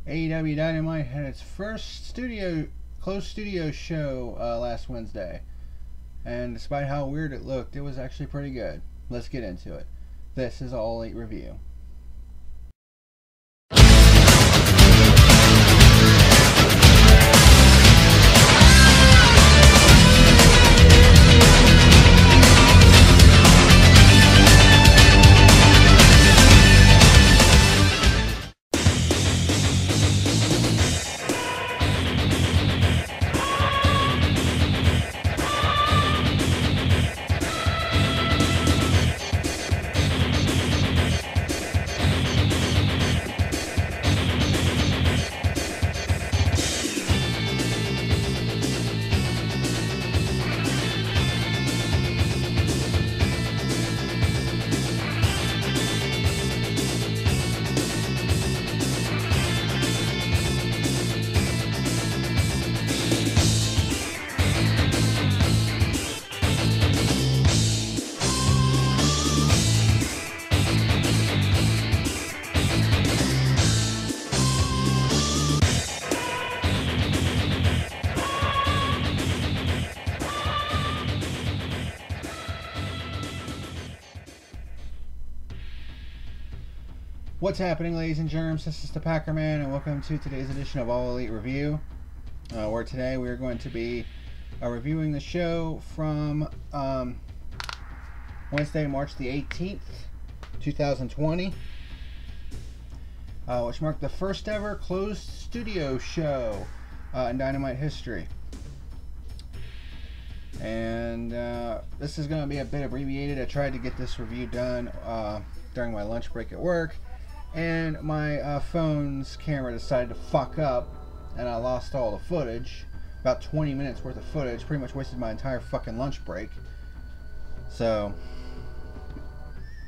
AEW Dynamite had its first closed studio show last Wednesday. And despite how weird it looked, it was actually pretty good. Let's get into it. This is All Elite Review. What's happening, ladies and germs? This is the PackerMan, and welcome to today's edition of All Elite Review, where today we are going to be reviewing the show from Wednesday, March the 18th, 2020, which marked the first ever closed studio show in Dynamite history. And this is going to be a bit abbreviated. I tried to get this review done during my lunch break at work, and my phone's camera decided to fuck up, and I lost all the footage. About 20 minutes worth of footage. Pretty much wasted my entire fucking lunch break. So,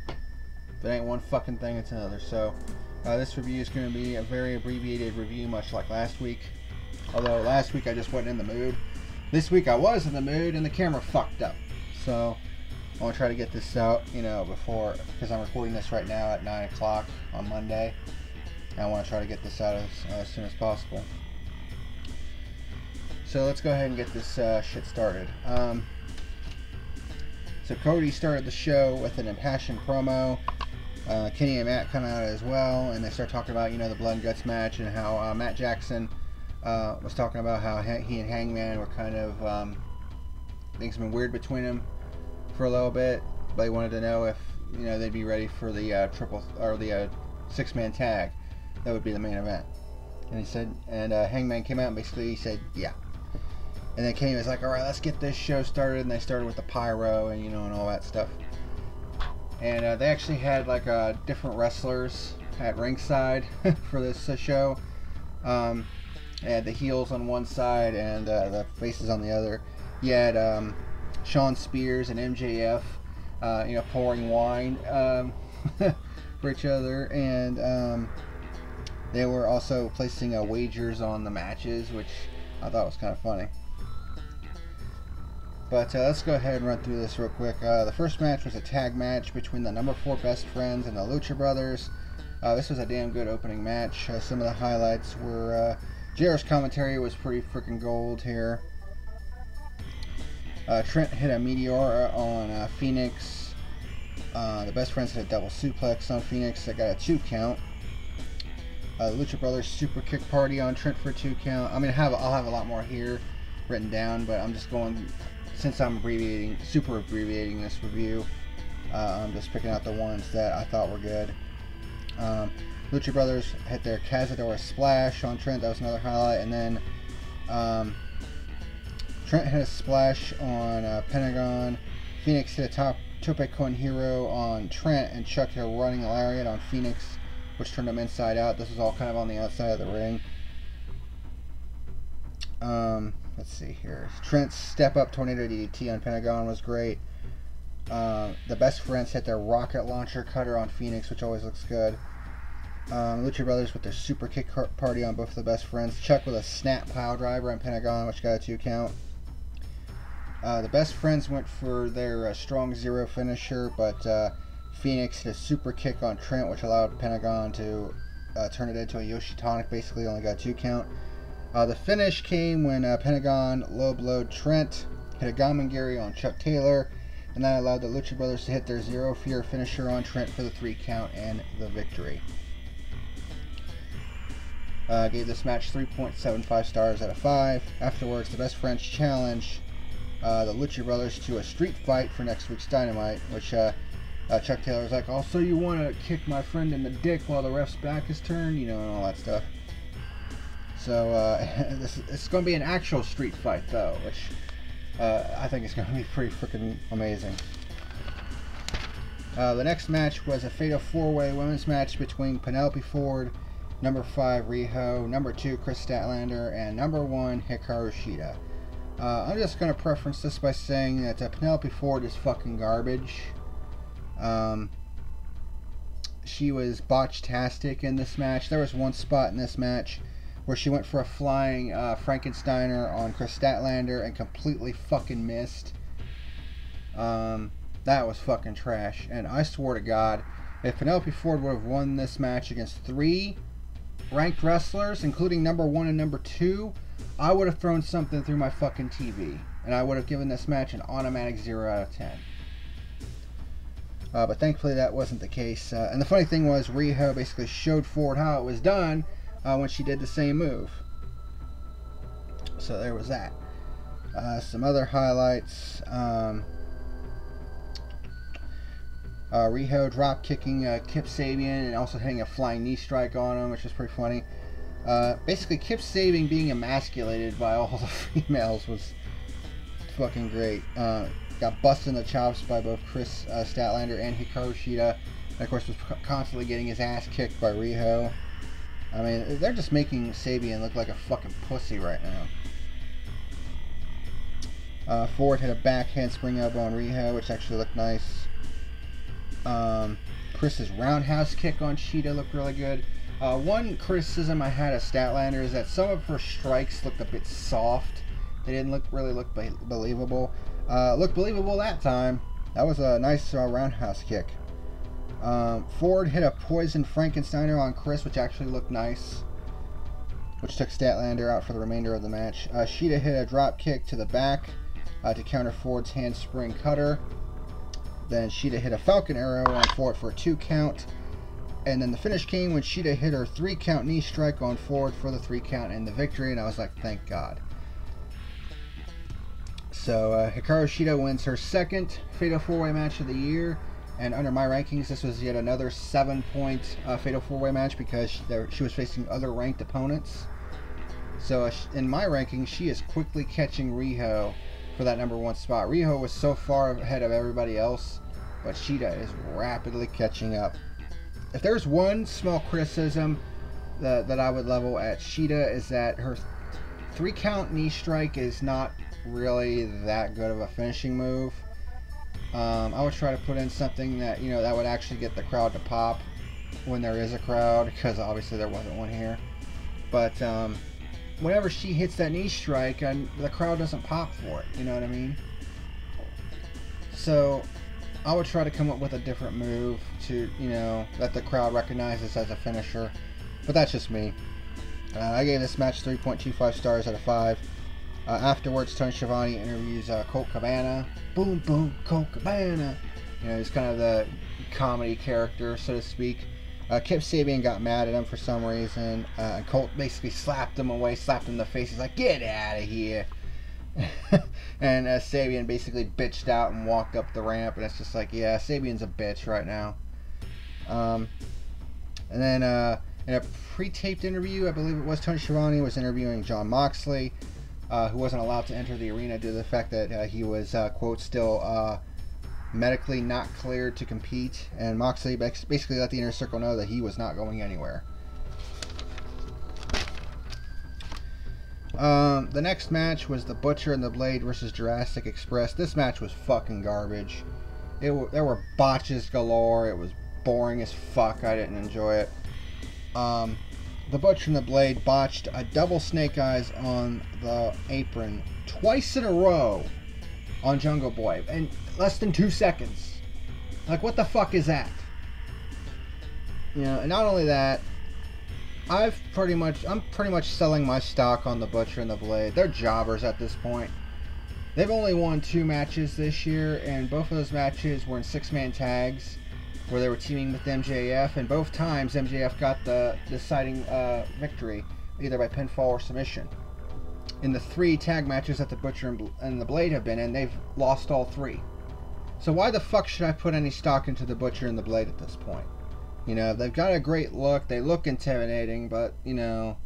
if it ain't one fucking thing, it's another. So, this review is going to be a very abbreviated review, much like last week. Although last week I just wasn't in the mood. This week I was in the mood, and the camera fucked up. So, I want to try to get this out, before, because I'm recording this right now at 9 o'clock on Monday. And I want to try to get this out as soon as possible. So let's go ahead and get this shit started. So Cody started the show with an impassioned promo. Kenny and Matt come out as well, and they start talking about, the blood and guts match, and how Matt Jackson was talking about how he and Hangman were kind of, things have been weird between them for a little bit, but he wanted to know if they'd be ready for the six-man tag. That would be the main event. And he said, and Hangman came out and basically said yeah. And then Kenny was like, all right, let's get this show started. And they started with the pyro and and all that stuff. And they actually had like different wrestlers at ringside for this show. They had the heels on one side and the faces on the other. You had Sean Spears and MJF, pouring wine for each other, and they were also placing wagers on the matches, which I thought was kind of funny. But let's go ahead and run through this real quick. The first match was a tag match between the number 4 Best Friends and the Lucha Brothers. This was a damn good opening match. Some of the highlights were JR's commentary was pretty freaking gold here. Trent hit a Meteor on Phoenix. The Best Friends hit a double suplex on Phoenix that got a 2 count. The Lucha Brothers super kick party on Trent for a 2 count. I mean, I'll have a lot more here written down, but I'm just going, since I'm super abbreviating this review, I'm just picking out the ones that I thought were good. Lucha Brothers hit their Cazadora splash on Trent. That was another highlight. And then Trent hit a splash on Pentagon. Phoenix hit a Tope Con Hero on Trent, and Chuck hit a running lariat on Phoenix, which turned him inside out. This was all kind of on the outside of the ring. Let's see here. Trent's step-up tornado DDT on Pentagon was great. The Best Friends hit their rocket launcher cutter on Phoenix, which always looks good. Lucha Brothers with their super kick party on both of the Best Friends. Chuck with a snap pile driver on Pentagon, which got a 2 count. The Best Friends went for their strong zero finisher, but Phoenix hit a super kick on Trent, which allowed Pentagon to turned it into a Yoshitonic, basically only got a 2 count. The finish came when Pentagon low-blowed Trent, hit a Gamengiri on Chuck Taylor, and that allowed the Lucha Brothers to hit their Zero Fear finisher on Trent for the 3 count and the victory. Gave this match 3.75 stars out of 5. Afterwards, the Best Friends challenged the Lucha Brothers to a street fight for next week's Dynamite, which Chuck Taylor was like, "Oh, so you want to kick my friend in the dick while the ref's back is turned?" You know, and all that stuff. So it's going to be an actual street fight, though, which I think is going to be pretty freaking amazing. The next match was a Fatal 4-Way women's match between Penelope Ford, number 5 Rijo, number 2 Chris Statlander, and number 1 Hikaru Shida. I'm just going to preference this by saying that Penelope Ford is fucking garbage. She was botch-tastic in this match. There was one spot in this match where she went for a flying Frankensteiner on Chris Statlander and completely fucking missed. That was fucking trash. And I swear to God, if Penelope Ford would have won this match against 3 ranked wrestlers, including number 1 and number 2, I would have thrown something through my fucking TV. And I would have given this match an automatic 0 out of 10. But thankfully that wasn't the case. And the funny thing was, Rijo basically showed Ford how it was done when she did the same move. So there was that. Some other highlights. Rijo drop kicking Kip Sabian and also hitting a flying knee strike on him, which was pretty funny. Basically, Kip Sabian being emasculated by all the females was fucking great. Got busted in the chops by both Chris Statlander and Hikaru Shida. And of course was constantly getting his ass kicked by Rijo. I mean, they're just making Sabian look like a fucking pussy right now. Ford hit a backhand spring elbow on Rijo, which actually looked nice. Chris's roundhouse kick on Shida looked really good. One criticism I had of Statlander is that some of her strikes looked a bit soft. They didn't really look believable. Looked believable that time. That was a nice roundhouse kick. Ford hit a poison Frankensteiner on Chris, which actually looked nice, which took Statlander out for the remainder of the match. Shida hit a drop kick to the back to counter Ford's handspring cutter. Then Shida hit a Falcon Arrow on Ford for a 2 count. And then the finish came when Shida hit her 3 count knee strike on Ford for the 3 count and the victory. And I was like, thank God. So Hikaru Shida wins her 2nd Fatal 4-Way match of the year. And under my rankings, this was yet another 7-point Fatal 4-Way match because she was facing other ranked opponents. So in my rankings, she is quickly catching Rijo for that number 1 spot. Rijo was so far ahead of everybody else, but Shida is rapidly catching up. If there's one small criticism that I would level at Shida, is that her 3 count knee strike is not really that good of a finishing move. I would try to put in something that, you know, that would actually get the crowd to pop when there is a crowd, because obviously there wasn't one here. But whenever she hits that knee strike, the crowd doesn't pop for it, you know what I mean? So I would try to come up with a different move to, you know, that the crowd recognizes as a finisher. But that's just me. I gave this match 3.25 stars out of 5. Afterwards, Tony Schiavone interviews Colt Cabana. Boom, boom, Colt Cabana. You know, he's kind of the comedy character, so to speak. Kip Sabian got mad at him for some reason. Colt basically slapped him away, slapped him in the face. He's like, get out of here. And Sabian basically bitched out and walked up the ramp. And it's just like, yeah, Sabian's a bitch right now. And then in a pre-taped interview, I believe it was, Tony Schiavone was interviewing Jon Moxley, who wasn't allowed to enter the arena due to the fact that he was, quote, still medically not cleared to compete. And Moxley basically let the Inner Circle know that he was not going anywhere. The next match was the Butcher and the Blade versus Jurassic Express. This match was fucking garbage. There were botches galore. It was boring as fuck. I didn't enjoy it. The Butcher and the Blade botched a double snake eyes on the apron twice in a row on Jungle Boy in less than 2 seconds. Like, what the fuck is that? You know, and not only that, I'm pretty much selling my stock on the Butcher and the Blade. They're jobbers at this point. They've only won 2 matches this year, and both of those matches were in 6-man tags, where they were teaming with MJF, and both times MJF got the deciding victory, either by pinfall or submission. In the 3 tag matches that the Butcher and the Blade have been in, they've lost all 3. So why the fuck should I put any stock into the Butcher and the Blade at this point? You know, they've got a great look, they look intimidating, but, you know,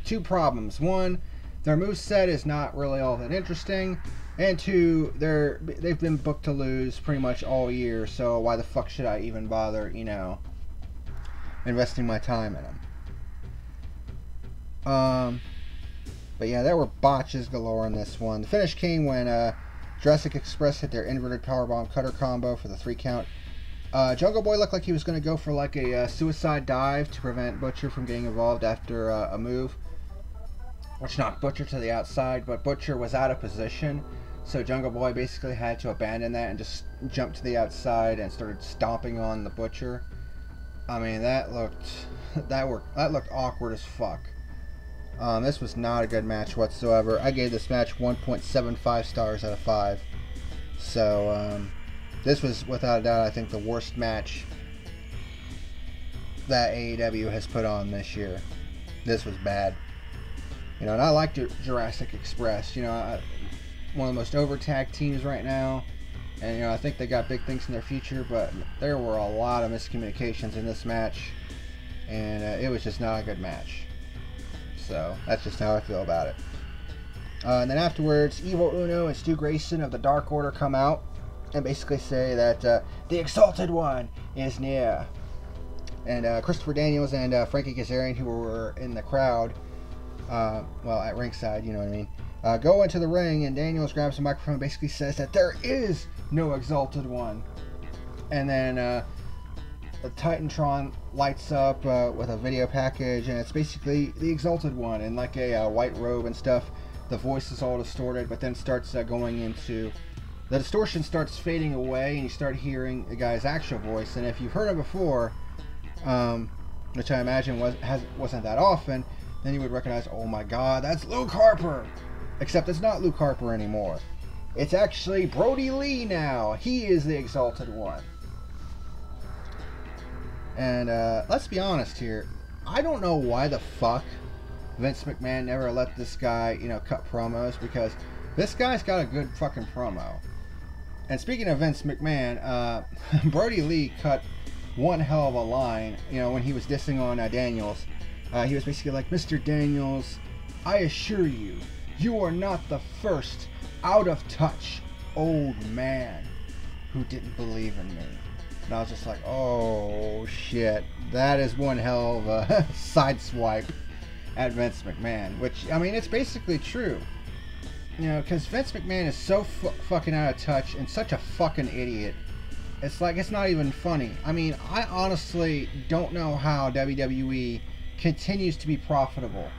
2 problems. 1, their moveset is not really all that interesting, and 2, they've been booked to lose pretty much all year, so why the fuck should I even bother, you know, investing my time in them? But yeah, there were botches galore in this one. The finish came when Jurassic Express hit their inverted powerbomb cutter combo for the 3 count. Jungle Boy looked like he was going to go for like a suicide dive to prevent Butcher from getting involved after a move, which knocked Butcher to the outside, but Butcher was out of position, so Jungle Boy basically had to abandon that and just jump to the outside and started stomping on the Butcher. I mean, that looked awkward as fuck. This was not a good match whatsoever. I gave this match 1.75 stars out of 5. So, this was, without a doubt, I think the worst match that AEW has put on this year. This was bad. You know, and I liked Jurassic Express. You know, one of the most over tag teams right now. And, you know, I think they got big things in their future, but there were a lot of miscommunications in this match. And it was just not a good match. So, that's just how I feel about it. And then afterwards, Evil Uno and Stu Grayson of the Dark Order come out and basically say that the Exalted One is near. And Christopher Daniels and Frankie Kazarian, who were in the crowd, well, at ringside, you know what I mean, go into the ring, and Daniels grabs the microphone and basically says that there is no Exalted One. And then the Titantron lights up with a video package, and it's basically the Exalted One in like a white robe and stuff. The voice is all distorted, but then starts going into... The distortion starts fading away, and you start hearing the guy's actual voice. And if you've heard him before, which I imagine wasn't that often, then you would recognize, oh my god, that's Luke Harper! Except it's not Luke Harper anymore. It's actually Brodie Lee now. He is the Exalted One. And let's be honest here. I don't know why the fuck Vince McMahon never let this guy, you know, cut promos, because this guy's got a good fucking promo. And speaking of Vince McMahon, Brodie Lee cut one hell of a line, you know, when he was dissing on Daniels. He was basically like, Mr. Daniels, I assure you, you are not the first out of touch old man who didn't believe in me. And I was just like, oh shit, that is one hell of a sideswipe at Vince McMahon. Which, I mean, it's basically true. You know, because Vince McMahon is so fucking out of touch and such a fucking idiot. It's like, it's not even funny. I mean, I honestly don't know how WWE continues to be profitable.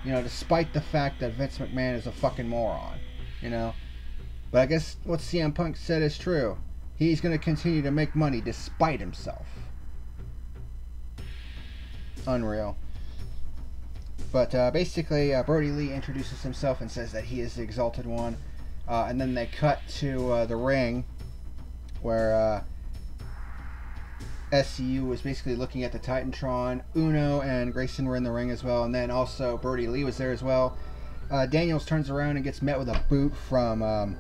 You know, despite the fact that Vince McMahon is a fucking moron. You know? But I guess what CM Punk said is true. He's going to continue to make money despite himself. Unreal. But basically, Brodie Lee introduces himself and says that he is the Exalted One. And then they cut to the ring, where SCU was basically looking at the Titantron. Uno and Grayson were in the ring as well. And then also Brodie Lee was there as well. Daniels turns around and gets met with a boot from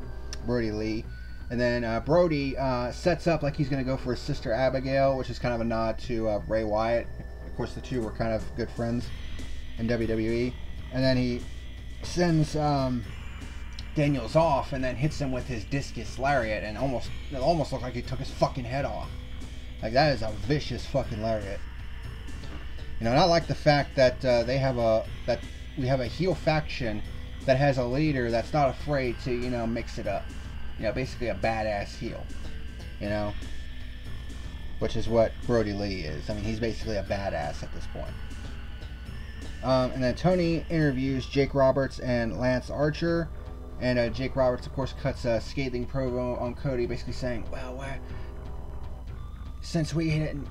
Brodie Lee. And then Brodie sets up like he's going to go for his sister Abigail, which is kind of a nod to Bray Wyatt. Of course, the two were kind of good friends in WWE. And then he sends Daniels off and then hits him with his discus lariat, and it almost looked like he took his fucking head off. Like, that is a vicious fucking lariat. You know, and I like the fact that we have a heel faction that has a leader that's not afraid to, you know, mix it up. You know, basically a badass heel. You know? Which is what Brodie Lee is. I mean, he's basically a badass at this point. And then Tony interviews Jake Roberts and Lance Archer. And Jake Roberts, of course, cuts a scathing promo on Cody, basically saying, well, since we didn't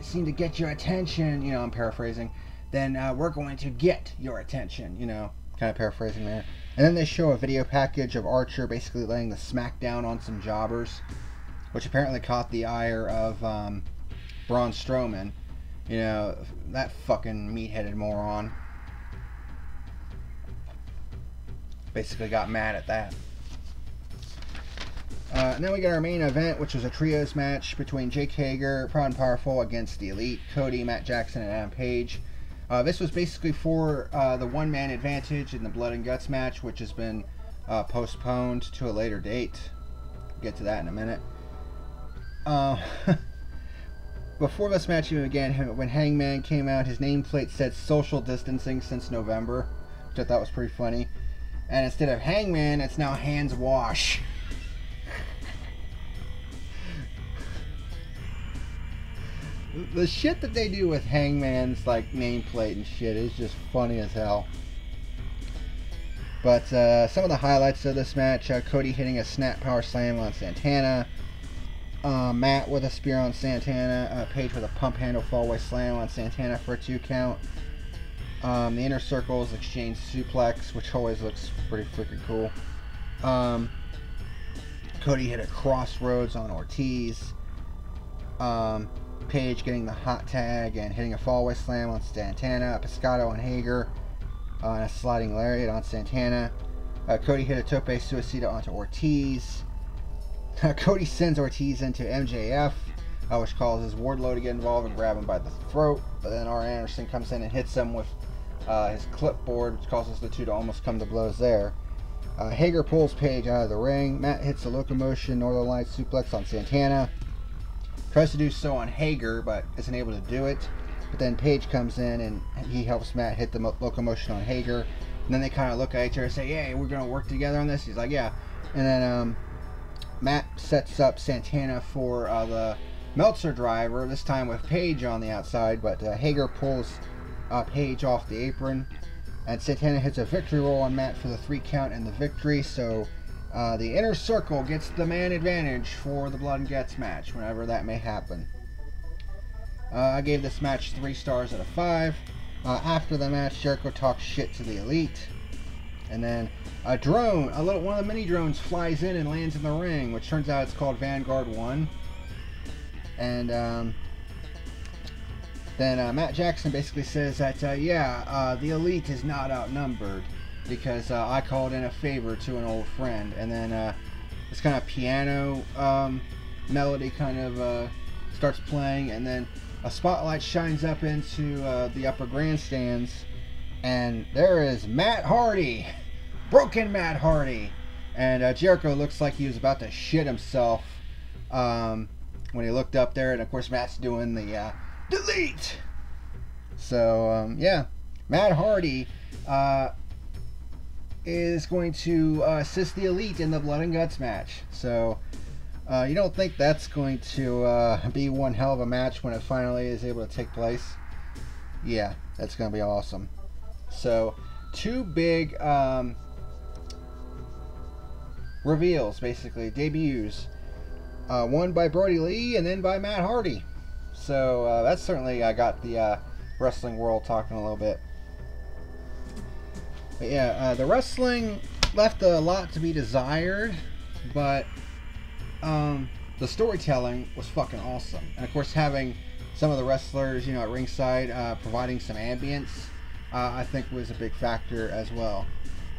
seem to get your attention, you know, I'm paraphrasing, then we're going to get your attention, you know, kind of paraphrasing there. And then they show a video package of Archer basically laying the smackdown on some jobbers, which apparently caught the ire of Braun Strowman. You know, that fucking meat-headed moron. Basically got mad at that. And then we got our main event, which was a trios match between Jake Hager, Proud and Powerful, against the Elite, Cody, Matt Jackson, and Adam Page. This was basically for the one-man advantage in the Blood and Guts match, which has been postponed to a later date. We'll get to that in a minute. Before this match even began, when Hangman came out, his nameplate said social distancing since November, which I thought was pretty funny. And instead of Hangman, it's now Hands Wash. The shit that they do with Hangman's like nameplate and shit is just funny as hell. But some of the highlights of this match: Cody hitting a snap power slam on Santana, Matt with a spear on Santana, Page with a pump handle fallaway slam on Santana for a 2 count. The Inner Circles exchange suplex, which always looks pretty freaking cool. Cody hit a crossroads on Ortiz. Page getting the hot tag and hitting a fallaway slam on Santana, a Pescado on Hager, and a sliding lariat on Santana. Cody hit a tope suicida onto Ortiz. Cody sends Ortiz into MJF, which causes Wardlow to get involved and grab him by the throat. But then Arn Anderson comes in and hits him with his clipboard, which causes the two to almost come to blows there. Hager pulls Page out of the ring. Matt hits a locomotion Northern Lights suplex on Santana. Tries to do so on Hager, but isn't able to do it. But then Page comes in and he helps Matt hit the locomotion on Hager. And then they kind of look at each other and say, "Hey, we're going to work together on this." He's like, "Yeah." And then Matt sets up Santana for the Meltzer driver, this time with Page on the outside. But Hager pulls Page off the apron. And Santana hits a victory roll on Matt for the 3 count and the victory. So the Inner Circle gets the man advantage for the Blood and Guts match, whenever that may happen. I gave this match 3 stars out of 5. After the match, Jericho talks shit to the Elite. And then a drone, one of the mini drones flies in and lands in the ring, which turns out it's called Vanguard 1. And then Matt Jackson basically says that, the Elite is not outnumbered, because I called in a favor to an old friend. And then this kind of piano melody kind of starts playing, and then a spotlight shines up into the upper grandstands, and there is Matt Hardy, broken Matt Hardy. And Jericho looks like he was about to shit himself when he looked up there, and of course Matt's doing the delete. So yeah, Matt Hardy is going to assist the Elite in the Blood and Guts match. So you don't think that's going to be one hell of a match when it finally is able to take place? Yeah, that's going to be awesome. So 2 big reveals, basically debuts, one by Brodie Lee and then by Matt Hardy. So that's certainly got the wrestling world talking a little bit. But yeah, the wrestling left a lot to be desired, but the storytelling was fucking awesome. And of course, having some of the wrestlers, you know, at ringside providing some ambience, I think was a big factor as well.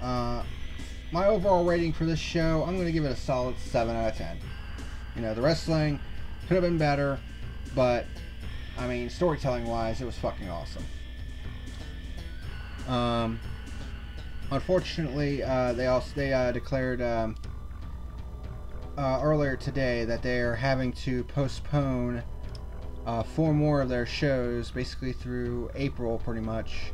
My overall rating for this show, I'm going to give it a solid 7 out of 10. You know, the wrestling could have been better, but I mean, storytelling wise, it was fucking awesome. Unfortunately, they declared earlier today that they are having to postpone 4 more of their shows, basically through April, pretty much.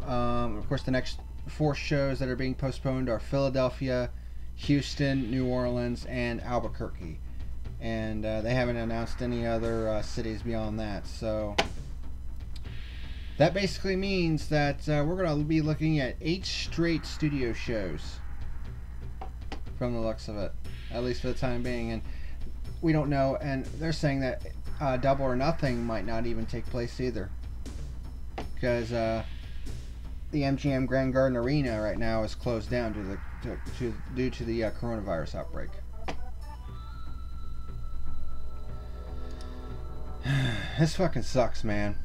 Of course, the next 4 shows that are being postponed are Philadelphia, Houston, New Orleans, and Albuquerque. And they haven't announced any other cities beyond that. So that basically means that we're going to be looking at 8 straight studio shows from the looks of it, at least for the time being. And we don't know, and they're saying that Double or Nothing might not even take place either, because the MGM Grand Garden Arena right now is closed down due to the coronavirus outbreak. This fucking sucks, man.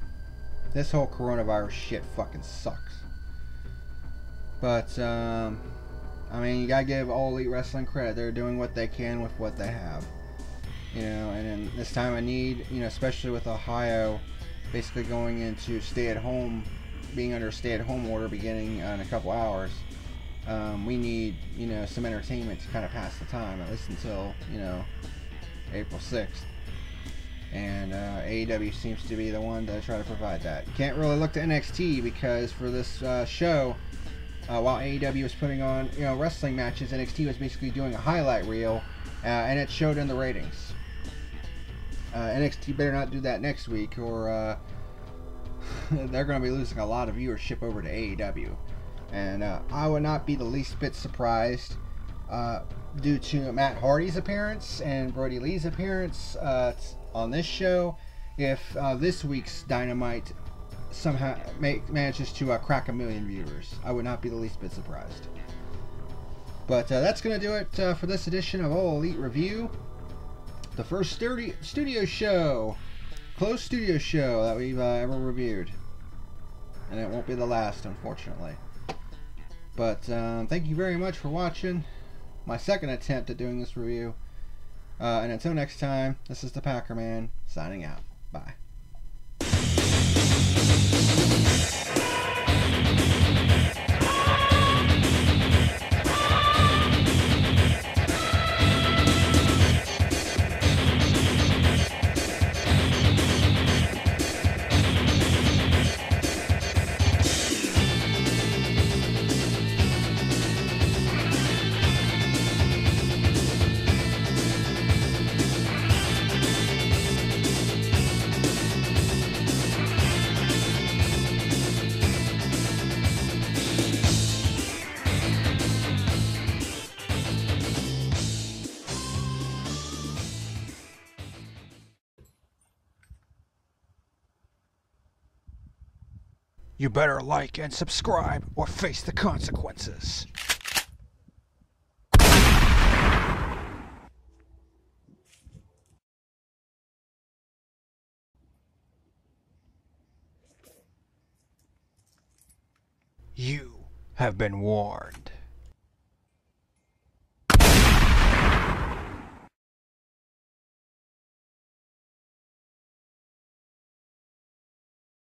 This whole coronavirus shit fucking sucks. But I mean, you gotta give All Elite Wrestling credit. They're doing what they can with what they have. You know, and in this time of need, you know, especially with Ohio basically going into being under a stay-at-home order beginning in a couple hours, we need, you know, some entertainment to kind of pass the time, at least until, you know, April 6th. And AEW seems to be the one to try to provide that. You can't really look to NXT because for this show, while AEW was putting on, you know, wrestling matches, NXT was basically doing a highlight reel, and it showed in the ratings. NXT better not do that next week, or they're going to be losing a lot of viewership over to AEW. And I would not be the least bit surprised, due to Matt Hardy's appearance and Brodie Lee's appearance on this show, if this week's Dynamite somehow manages to crack 1 million viewers. I would not be the least bit surprised. But that's going to do it for this edition of All Elite Review. The first studio show, closed studio show that we've ever reviewed. And it won't be the last, unfortunately. But thank you very much for watching. My second attempt at doing this review. And until next time, this is the PackerMan, signing out. Bye. You better like and subscribe or face the consequences. You have been warned.